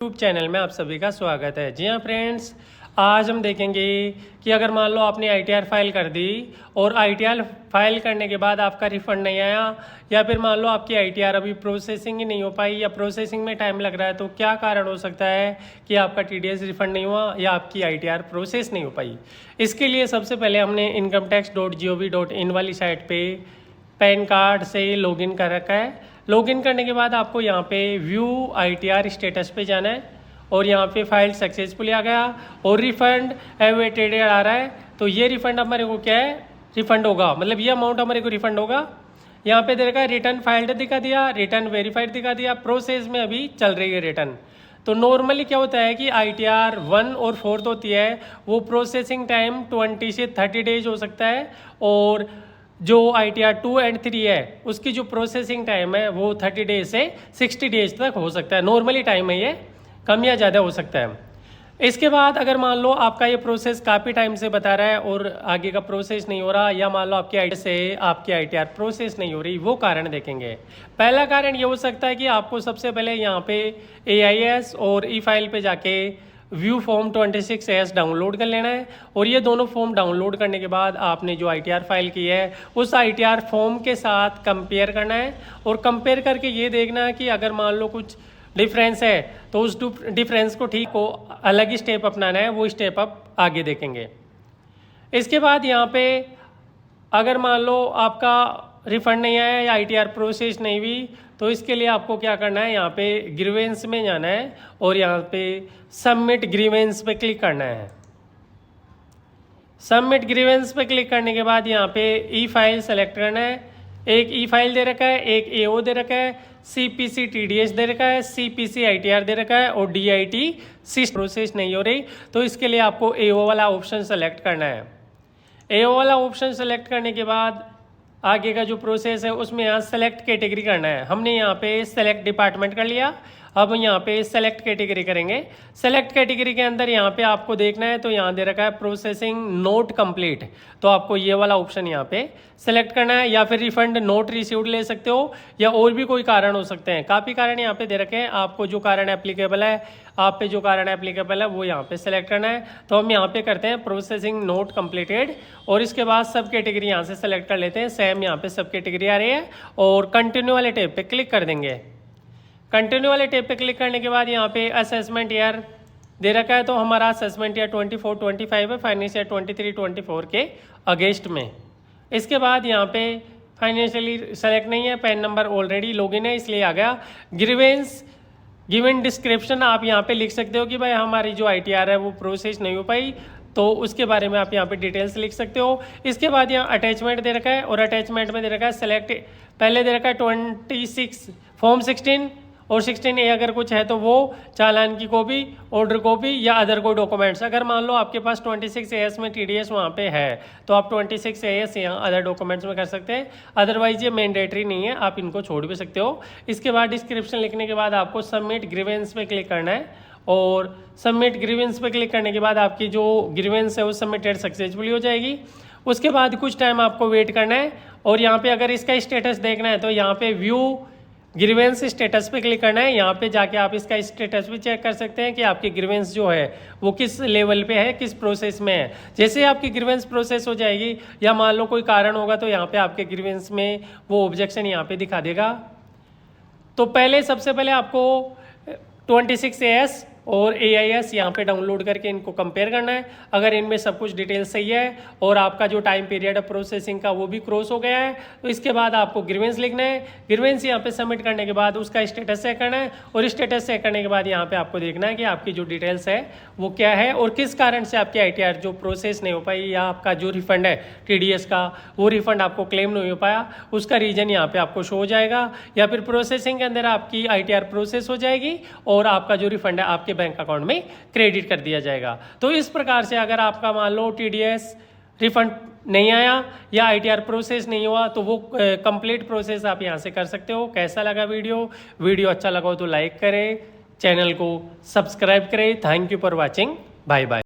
YouTube channel में आप सभी का स्वागत है। जी हाँ फ्रेंड्स, आज हम देखेंगे कि अगर मान लो आपने आईटीआर फाइल कर दी और आईटीआर फाइल करने के बाद आपका रिफंड नहीं आया, या फिर मान लो आपकी आईटीआर अभी प्रोसेसिंग ही नहीं हो पाई या प्रोसेसिंग में टाइम लग रहा है, तो क्या कारण हो सकता है कि आपका टीडीएस रिफंड नहीं हुआ या आपकी आईटीआर प्रोसेस नहीं हो पाई। इसके लिए सबसे पहले हमने incometax.gov.in वाली साइट पे पैन कार्ड से लॉगिन कर रखा है। लॉगिन करने के बाद आपको यहाँ पे व्यू आईटीआर स्टेटस पे जाना है और यहाँ पे फाइल सक्सेसफुली आ गया और रिफंड अवेटेड आ रहा है। तो ये रिफंड हमारे को क्या है, रिफंड होगा, मतलब ये अमाउंट हमारे को रिफंड होगा। यहाँ पे देखा रिटर्न फाइल्ड दिखा दिया, रिटर्न वेरीफाइड दिखा दिया, प्रोसेस में अभी चल रही है रिटर्न। तो नॉर्मली क्या होता है कि आईटीआर 1 और 4 होती है, वो प्रोसेसिंग टाइम 20 से 30 डेज हो सकता है, और जो आईटीआर 2 और 3 है उसकी जो प्रोसेसिंग टाइम है वो 30 डेज से 60 डेज तक हो सकता है। नॉर्मली टाइम है, ये कम या ज़्यादा हो सकता है। इसके बाद अगर मान लो आपका ये प्रोसेस काफ़ी टाइम से बता रहा है और आगे का प्रोसेस नहीं हो रहा, या मान लो आपकी आईटीआर से आपकी आईटीआर प्रोसेस नहीं हो रही, वो कारण देखेंगे। पहला कारण ये हो सकता है कि आपको सबसे पहले यहाँ पे AIS और ई फाइल पे जाके व्यू फॉर्म 26AS डाउनलोड कर लेना है, और ये दोनों फॉर्म डाउनलोड करने के बाद आपने जो आईटीआर फाइल की है उस आईटीआर फॉर्म के साथ कंपेयर करना है, और कंपेयर करके ये देखना है कि अगर मान लो कुछ डिफरेंस है तो उस डिफरेंस को ठीक को अलग ही स्टेप अपनाना है, वो स्टेप आप आगे देखेंगे। इसके बाद यहाँ पे अगर मान लो आपका रिफंड नहीं आया या आईटीआर प्रोसेस नहीं हुई, तो इसके लिए आपको क्या करना है, यहाँ पे ग्रीवेंस में जाना है और यहाँ पे सबमिट ग्रीवेंस पे क्लिक करना है। सबमिट ग्रीवेंस पे क्लिक करने के बाद यहाँ पे ई फाइल सेलेक्ट करना है। एक ई फाइल दे रखा है, एक AO दे रखा है, CPC TDS दे रखा है, CPC ITR दे रखा है, और DIT प्रोसेस नहीं हो रही, तो इसके लिए आपको AO वाला ऑप्शन सेलेक्ट करना है। AO वाला ऑप्शन सेलेक्ट करने के बाद आगे का जो प्रोसेस है उसमें यहाँ सेलेक्ट कैटेगरी करना है। हमने यहाँ पे सेलेक्ट डिपार्टमेंट कर लिया, अब यहाँ पे सेलेक्ट कैटेगरी करेंगे। सेलेक्ट कैटेगरी के अंदर यहाँ पे आपको देखना है, तो यहाँ दे रखा है प्रोसेसिंग नोट कंप्लीट, तो आपको ये वाला ऑप्शन यहाँ पे सेलेक्ट करना है, या फिर रिफंड नोट रिसीव्ड ले सकते हो, या और भी कोई कारण हो सकते हैं। काफ़ी कारण यहाँ पे दे रखे हैं, आपको जो कारण एप्लीकेबल है, आप पे जो कारण एप्लीकेबल है वो यहाँ पे सेलेक्ट करना है। तो हम यहाँ पे करते हैं प्रोसेसिंग नोट कंप्लीटेड, और इसके बाद सब कैटेगरी यहाँ से सेलेक्ट कर लेते हैं। सेम यहाँ पे सब कैटेगरी आ रही है, और कंटिन्यू वाले टैब पे क्लिक कर देंगे। कंटिन्यू वाले टैब पे क्लिक करने के बाद यहाँ पे असेसमेंट ईयर दे रखा है, तो हमारा असेसमेंट ईयर 24-25 है, फाइनेंशियल 23-24 के अगेंस्ट में। इसके बाद यहाँ पे फाइनेंशियली सेलेक्ट नहीं है, पैन नंबर ऑलरेडी लॉगिन है इसलिए आ गया। ग्रीवेंस गिवन डिस्क्रिप्शन आप यहाँ पे लिख सकते हो कि भाई हमारी जो आईटीआर है वो प्रोसेस नहीं हो पाई, तो उसके बारे में आप यहाँ पे डिटेल्स लिख सकते हो। इसके बाद यहाँ अटैचमेंट दे रखा है, और अटैचमेंट में दे रखा है सेलेक्ट, पहले दे रखा है 26 फॉर्म 16 और 16A अगर कुछ है तो वो चालान की कॉपी, ऑर्डर कॉपी या अदर कोई डॉक्यूमेंट्स। अगर मान लो आपके पास 26AS में TDS वहाँ पे है तो आप 26AS यहाँ अदर डॉक्यूमेंट्स में कर सकते हैं, अदरवाइज ये मैंडेटरी नहीं है, आप इनको छोड़ भी सकते हो। इसके बाद डिस्क्रिप्शन लिखने के बाद आपको सबमिट ग्रीवेंस पे क्लिक करना है, और सबमिट ग्रीवेंस पे क्लिक करने के बाद आपकी जो ग्रीवेंस है वो सबमिटेड सक्सेसफुली हो जाएगी। उसके बाद कुछ टाइम आपको वेट करना है, और यहाँ पे अगर इसका स्टेटस देखना है तो यहाँ पे व्यू ग्रीवेंस स्टेटस पे क्लिक करना है। यहाँ पे जाके आप इसका स्टेटस भी चेक कर सकते हैं कि आपकी ग्रीवेंस जो है वो किस लेवल पे है, किस प्रोसेस में है। जैसे आपकी ग्रीवेंस प्रोसेस हो जाएगी या मान लो कोई कारण होगा, तो यहाँ पे आपके ग्रीवेंस में वो ऑब्जेक्शन यहाँ पे दिखा देगा। तो पहले सबसे पहले आपको 26AS और AIS यहाँ पे डाउनलोड करके इनको कंपेयर करना है। अगर इनमें सब कुछ डिटेल सही है और आपका जो टाइम पीरियड है प्रोसेसिंग का वो भी क्रॉस हो गया है, तो इसके बाद आपको ग्रीवेंस लिखना है। ग्रीवेंस यहाँ पे सबमिट करने के बाद उसका स्टेटस चेक करना है, और स्टेटस चेक करने के बाद यहाँ पे आपको देखना है कि आपकी जो डिटेल्स है वो क्या है, और किस कारण से आपकी आईटीआर जो प्रोसेस नहीं हो पाई, या आपका जो रिफंड है TDS का वो रिफंड आपको क्लेम नहीं हो पाया, उसका रीजन यहाँ पे आपको शो हो जाएगा, या फिर प्रोसेसिंग के अंदर आपकी आईटीआर प्रोसेस हो जाएगी और आपका जो रिफंड है आपके बैंक अकाउंट में क्रेडिट कर दिया जाएगा। तो इस प्रकार से अगर आपका मान लो TDS रिफंड नहीं आया या आईटीआर प्रोसेस नहीं हुआ, तो वो कंप्लीट प्रोसेस आप यहां से कर सकते हो। कैसा लगा वीडियो अच्छा लगा हो तो लाइक करें, चैनल को सब्सक्राइब करें। Thank you for watching, bye bye.